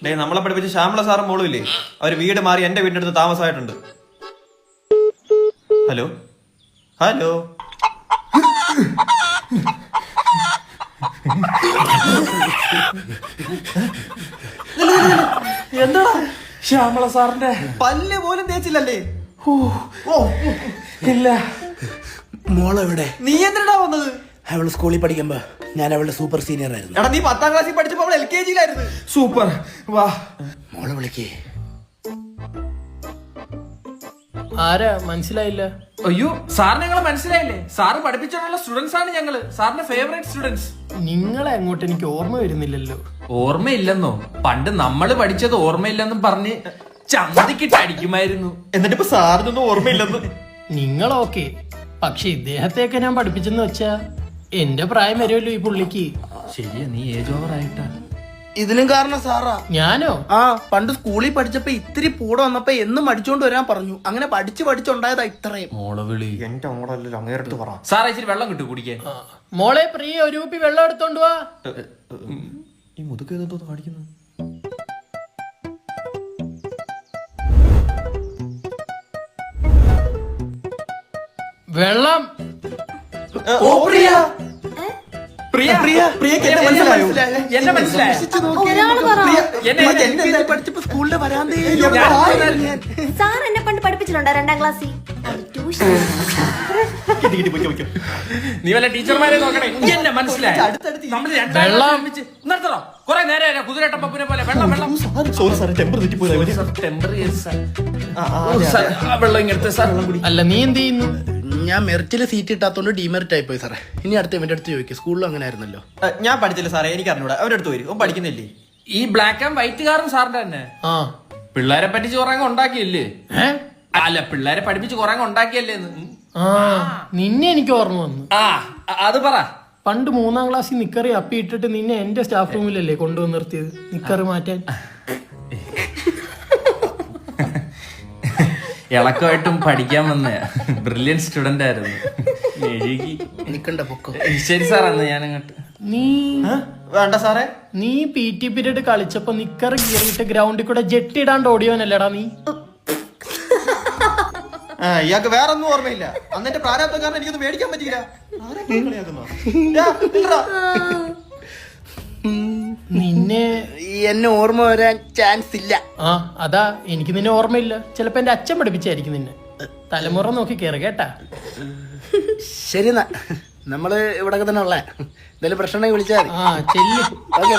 Day നമ്മളെ പഠിപ്പിച്ച ശ്യാമള സാറും മോളും ഇല്ലേ, അവര് വീട് മാറി എന്റെ വീടിന്റെ അടുത്ത് താമസമായിട്ടുണ്ട്. ഹലോ ഹലോ എന്താ ശ്യാമള സാറിന്റെ പല്ല് പോലും തേച്ചില്ലല്ലേ? ഇല്ല. മോളെവിടെ? നീ എന്തിനാ വന്നത്? അവള് സ്കൂളിൽ പഠിക്കുമ്പോ ഞാൻ അവളുടെ സൂപ്പർ സീനിയർ ആയിരുന്നു. എടാ നീ 10ാം ക്ലാസ്സിൽ പഠിച്ചപ്പോ അവൾ LKG-യിലായിരുന്നു. സൂപ്പർ. വാ മോളെ വിളിക്കേ. ആരാ മനസ്സിലായില്ല? അയ്യോ സാറിന് ഞങ്ങളെ മനസ്സിലായില്ലേ? സാറ് പഠിപ്പിച്ചിട്ടുള്ള സ്റ്റുഡൻസ് ആണ് ഞങ്ങള്, സാറിന്റെ ഫേവറേറ്റ് സ്റ്റുഡൻസ്. നിങ്ങളെ അങ്ങോട്ട് എനിക്ക് ഓർമ്മ വരുന്നില്ലല്ലോ. ഓർമ്മയില്ലെന്നോ? പണ്ട് നമ്മള് പഠിച്ചത് ഓർമ്മയില്ലെന്നും പറഞ്ഞ് ചന്തിക്കിട്ട് അടിക്കുമായിരുന്നു. എന്നിട്ടിപ്പോ സാറിനൊന്നും ഓർമ്മയില്ലെന്ന്. നിങ്ങളോക്കെ, പക്ഷെ ഇദ്ദേഹത്തെയൊക്കെ ഞാൻ പഠിപ്പിച്ചെന്ന് വെച്ചാ എന്റെ പ്രായം വരുമല്ലോ ഈ പുള്ളിക്ക്. ശരിയാ, നീ ഏജ് ഓവർ ആയിട്ടാ. ഇതിനും കാരണം സാറാ. ഞാനോ? ആ, പണ്ട് സ്കൂളിൽ പഠിച്ചപ്പോ ഇത്തിരി പൂടെ വന്നപ്പോ എന്നും പഠിച്ചോണ്ട് വരാൻ പറഞ്ഞു. അങ്ങനെ പഠിച്ചുണ്ടായതാ ഇത്രയും. മോളെ വിളി. എന്റെ മോളല്ലോ അങ്ങേരടുത്ത് പറ. സാറേ ഇച്ചിരി വെള്ളം കിട്ടു കുടിക്കാൻ. മോളെ പ്രിയ, ഒരു കുപ്പി വെള്ളം എടുത്തോണ്ട് വാ. ഈ മുതുക്ക് എന്തോ കാണിക്കുന്നു. വെള്ളം. ഓ പ്രിയ. പ്രിയക്ക് മനസ്സിലായോ? എന്നെ മനസ്സിലായോ? പഠിച്ചപ്പോ സ്കൂളിന്റെ വരാന്തേ. സാർ എന്നെ പണ്ട് പഠിപ്പിച്ചിട്ടുണ്ടോ 2ാം ക്ലാസ്സിൽ? നീ വല്ല ടീച്ചർമാരെ നോക്കണേ. എന്നെ മനസ്സിലായോ? നമ്മള് രണ്ടാം നിർത്തണോ? കൊറേ നേരം കുതിരട്ട പപ്പുനെ പോലെ വെള്ളം വെള്ളം. സോറി സാർ, ടെമ്പർ തെറ്റിപ്പോയി. വെള്ളം ഇങ്ങനത്തെ സാർ. അല്ല നീ എന്ത് ചെയ്യുന്നു? ഞാൻ മെറിറ്റില് സീറ്റ് ഇട്ടാത്തോണ്ട് ഡിമെറിറ്റ് ആയി പോയി സാറേ. ഇനി അടുത്ത ഇവന്റെ അടുത്ത് ചോദിക്കും. സ്കൂളിലും അങ്ങനെ ആയിരുന്നല്ലോ. ഞാൻ പഠിച്ചില്ല സാറേ, എനിക്ക് അറിഞ്ഞൂടാ. അവരുടെ അടുത്ത് വരും. അവൻ പഠിക്കുന്നില്ലേ? ഈ ബ്ലാക്ക് ആൻഡ് വൈറ്റ് കാറും സാറിന്റെ തന്നെ. ആ, പിള്ളേരെ പറ്റിച്ച് കുറേ ഉണ്ടാക്കിയില്ലേ? അല്ല, പിള്ളേരെ പഠിപ്പിച്ച് കുറേ ഉണ്ടാക്കിയല്ലേ? ആ നിന്നെ എനിക്ക് ഓർമ്മ വന്നു. ആ അത് പറ. പണ്ട് 3ാം ക്ലാസ്സിൽ നിക്കറി അപ്പി ഇട്ടിട്ട് നിന്നെ എന്റെ സ്റ്റാഫ് റൂമിലല്ലേ കൊണ്ടുവന്ന് നിർത്തിയത് നിക്കറ് മാറ്റാൻ. ഇളക്കമായിട്ടും പഠിക്കാൻ വന്ന ബ്രില്യൻ സ്റ്റുഡന്റ് ആയിരുന്നു. നിക്കണ്ട പൊക്കോ. ശരി സാർ, അന്ന് ഞാനങ്ങോട്ട്. നീ വേണ്ട സാറേ. നീ PT പീരീഡ് കളിച്ചപ്പോ നിക്കറ് കീറിയിട്ട് ഗ്രൗണ്ടിൽ കൂടെ ജെട്ടി ഇടാണ്ട് ഓടിയോനല്ലേടാ നീ? ഇയാൾക്ക് വേറെ ഒന്നും ഓർമ്മയില്ല. അന്നെന്റെ പ്രാരാബ്ദം കാരണം എനിക്കൊന്നും മേടിക്കാൻ പറ്റില്ല. നിന്നെ എന്നെ ഓർമ്മ വരാൻ ചാൻസ് ഇല്ല. ആ അതാ, എനിക്ക് നിന്നെ ഓർമ്മയില്ല. ചിലപ്പോ എന്റെ അച്ഛൻ പഠിപ്പിച്ചായിരിക്കും നിന്നെ. തലമുറ നോക്കി കയറി കേട്ടാ. ശരി എന്നാ, നമ്മള് ഇവിടെ തന്നെ ഉള്ള. എന്തെങ്കിലും പ്രശ്നം ഉണ്ടെങ്കിൽ വിളിച്ചാൽ മതി. ആ ചെല്ലു. ഓക്കെ.